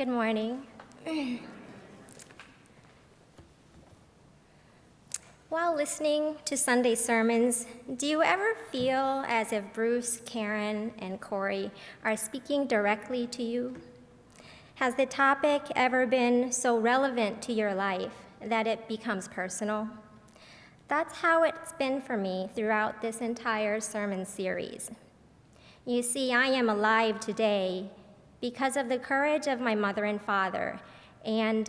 Good morning. While listening to Sunday sermons, do you ever feel as if Bruce, Karen, and Corey are speaking directly to you? Has the topic ever been so relevant to your life that it becomes personal? That's how it's been for me throughout this entire sermon series. You see, I am alive today because of the courage of my mother and father, and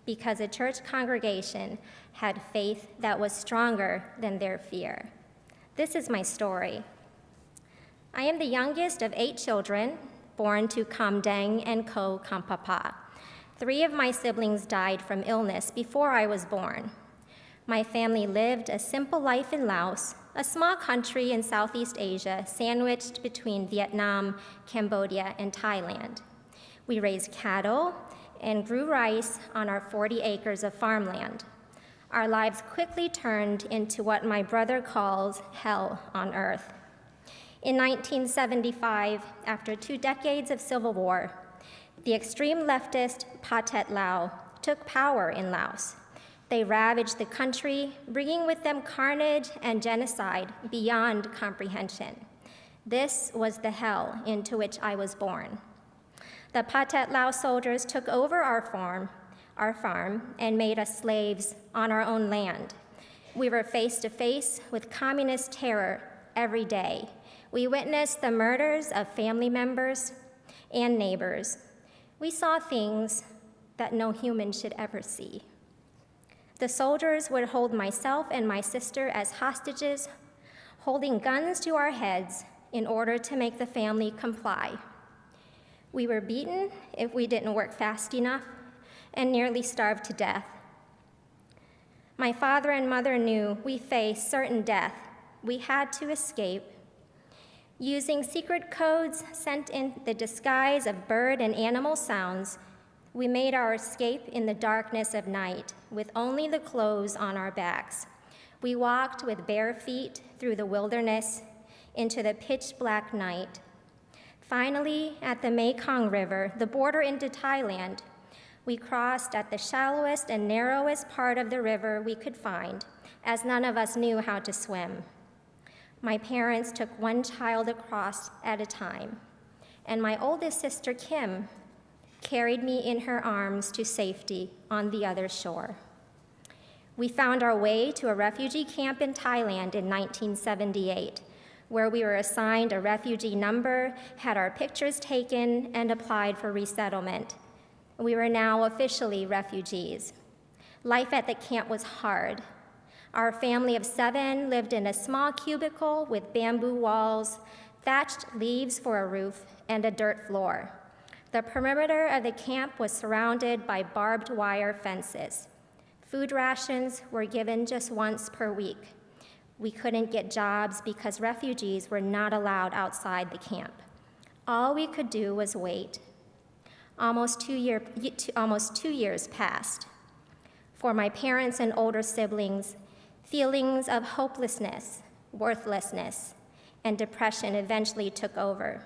because a church congregation had faith that was stronger than their fear. This is my story. I am the youngest of 8 children, born to Kamdang and Ko Kampapa. 3 of my siblings died from illness before I was born. My family lived a simple life in Laos, a small country in Southeast Asia sandwiched between Vietnam, Cambodia, and Thailand. We raised cattle and grew rice on our 40 acres of farmland. Our lives quickly turned into what my brother calls hell on earth. In 1975, after 2 decades of civil war, the extreme leftist Pathet Lao took power in Laos. They ravaged the country, bringing with them carnage and genocide beyond comprehension. This was the hell into which I was born. The Pathet Lao soldiers took over our farm, and made us slaves on our own land. We were face to face with communist terror every day. We witnessed the murders of family members and neighbors. We saw things that no human should ever see. The soldiers would hold myself and my sister as hostages, holding guns to our heads in order to make the family comply. We were beaten if we didn't work fast enough and nearly starved to death. My father and mother knew we faced certain death. We had to escape. Using secret codes sent in the disguise of bird and animal sounds, we made our escape in the darkness of night with only the clothes on our backs. We walked with bare feet through the wilderness into the pitch black night. Finally, at the Mekong River, the border into Thailand, we crossed at the shallowest and narrowest part of the river we could find, as none of us knew how to swim. My parents took one child across at a time, and my oldest sister, Kim, carried me in her arms to safety on the other shore. We found our way to a refugee camp in Thailand in 1978, where we were assigned a refugee number, had our pictures taken, and applied for resettlement. We were now officially refugees. Life at the camp was hard. Our family of 7 lived in a small cubicle with bamboo walls, thatched leaves for a roof, and a dirt floor. The perimeter of the camp was surrounded by barbed wire fences. Food rations were given just once per week. We couldn't get jobs because refugees were not allowed outside the camp. All we could do was wait. Almost 2 years passed. For my parents and older siblings, feelings of hopelessness, worthlessness, and depression eventually took over.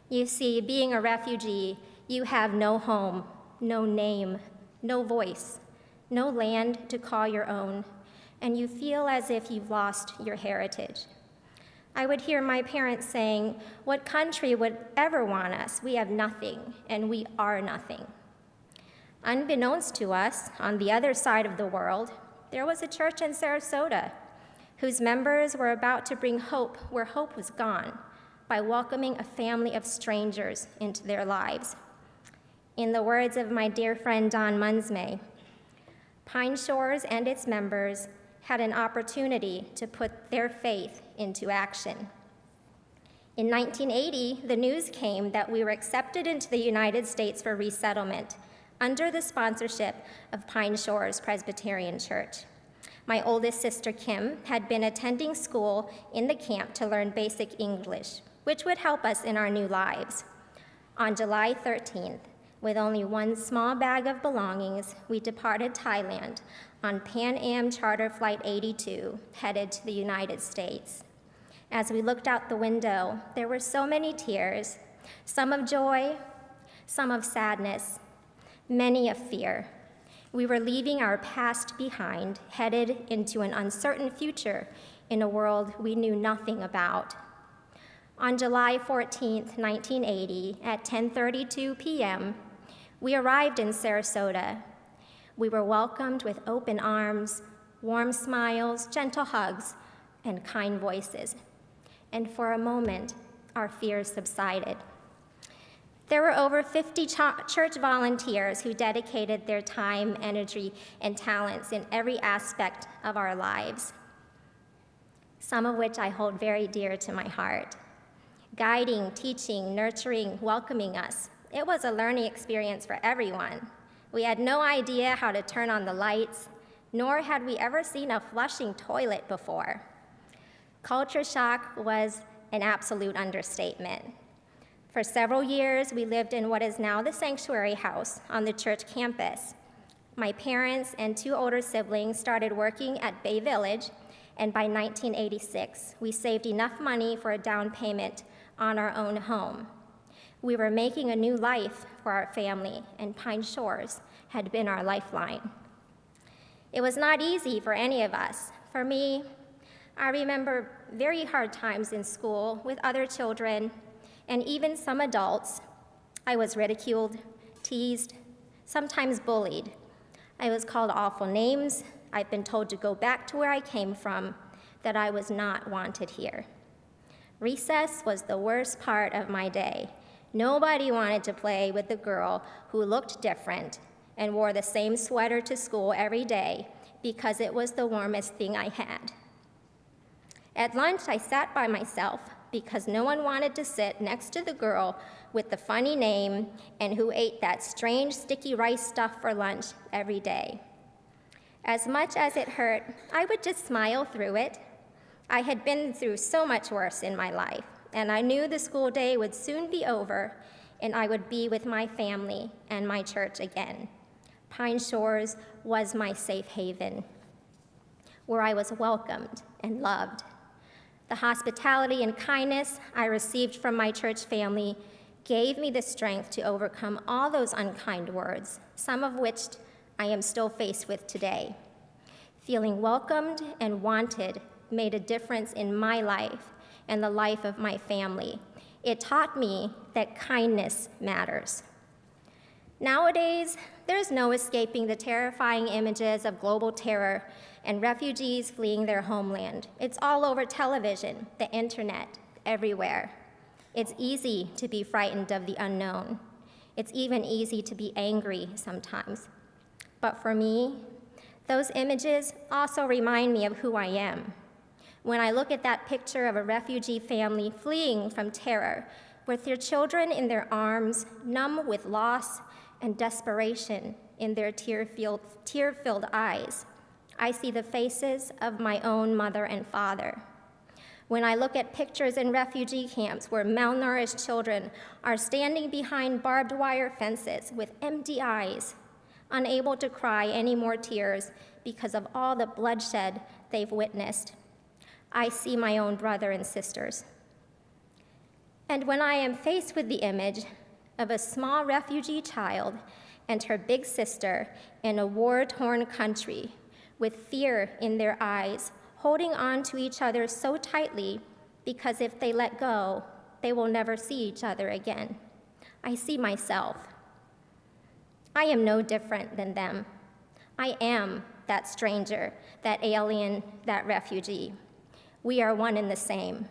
You see, being a refugee, you have no home, no name, no voice, no land to call your own, and you feel as if you've lost your heritage. I would hear my parents saying, "What country would ever want us? We have nothing, and we are nothing." Unbeknownst to us, on the other side of the world, there was a church in Sarasota whose members were about to bring hope where hope was gone, by welcoming a family of strangers into their lives. In the words of my dear friend Don Munsme, Pine Shores and its members had an opportunity to put their faith into action. In 1980, the news came that we were accepted into the United States for resettlement under the sponsorship of Pine Shores Presbyterian Church. My oldest sister, Kim, had been attending school in the camp to learn basic English, which would help us in our new lives. On July 13th, with only one small bag of belongings, we departed Thailand on Pan Am Charter Flight 82, headed to the United States. As we looked out the window, there were so many tears, some of joy, some of sadness, many of fear. We were leaving our past behind, headed into an uncertain future in a world we knew nothing about. On July 14, 1980, at 10:32 p.m., we arrived in Sarasota. We were welcomed with open arms, warm smiles, gentle hugs, and kind voices. And for a moment, our fears subsided. There were over 50 church volunteers who dedicated their time, energy, and talents in every aspect of our lives, some of which I hold very dear to my heart. Guiding, teaching, nurturing, welcoming us. It was a learning experience for everyone. We had no idea how to turn on the lights, nor had we ever seen a flushing toilet before. Culture shock was an absolute understatement. For several years, we lived in what is now the Sanctuary House on the church campus. My parents and two older siblings started working at Bay Village, and by 1986, we saved enough money for a down payment on our own home. We were making a new life for our family, and Pine Shores had been our lifeline. It was not easy for any of us. For me, I remember very hard times in school with other children and even some adults. I was ridiculed, teased, sometimes bullied. I was called awful names. I've been told to go back to where I came from, that I was not wanted here. Recess was the worst part of my day. Nobody wanted to play with the girl who looked different and wore the same sweater to school every day because it was the warmest thing I had. At lunch, I sat by myself because no one wanted to sit next to the girl with the funny name and who ate that strange sticky rice stuff for lunch every day. As much as it hurt, I would just smile through it. I had been through so much worse in my life, and I knew the school day would soon be over and I would be with my family and my church again. Pine Shores was my safe haven, where I was welcomed and loved. The hospitality and kindness I received from my church family gave me the strength to overcome all those unkind words, some of which I am still faced with today. Feeling welcomed and wanted made a difference in my life and the life of my family. It taught me that kindness matters. Nowadays, there's no escaping the terrifying images of global terror and refugees fleeing their homeland. It's all over television, the internet, everywhere. It's easy to be frightened of the unknown. It's even easy to be angry sometimes. But for me, those images also remind me of who I am. When I look at that picture of a refugee family fleeing from terror, with their children in their arms, numb with loss and desperation in their tear-filled eyes, I see the faces of my own mother and father. When I look at pictures in refugee camps where malnourished children are standing behind barbed wire fences with empty eyes, unable to cry any more tears because of all the bloodshed they've witnessed, I see my own brother and sisters. And when I am faced with the image of a small refugee child and her big sister in a war-torn country with fear in their eyes, holding on to each other so tightly because if they let go, they will never see each other again, I see myself. I am no different than them. I am that stranger, that alien, that refugee. We are one and the same.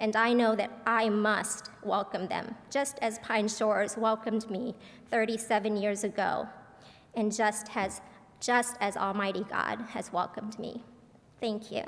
And I know that I must welcome them, just as Pine Shores welcomed me 37 years ago, and just as Almighty God has welcomed me. Thank you.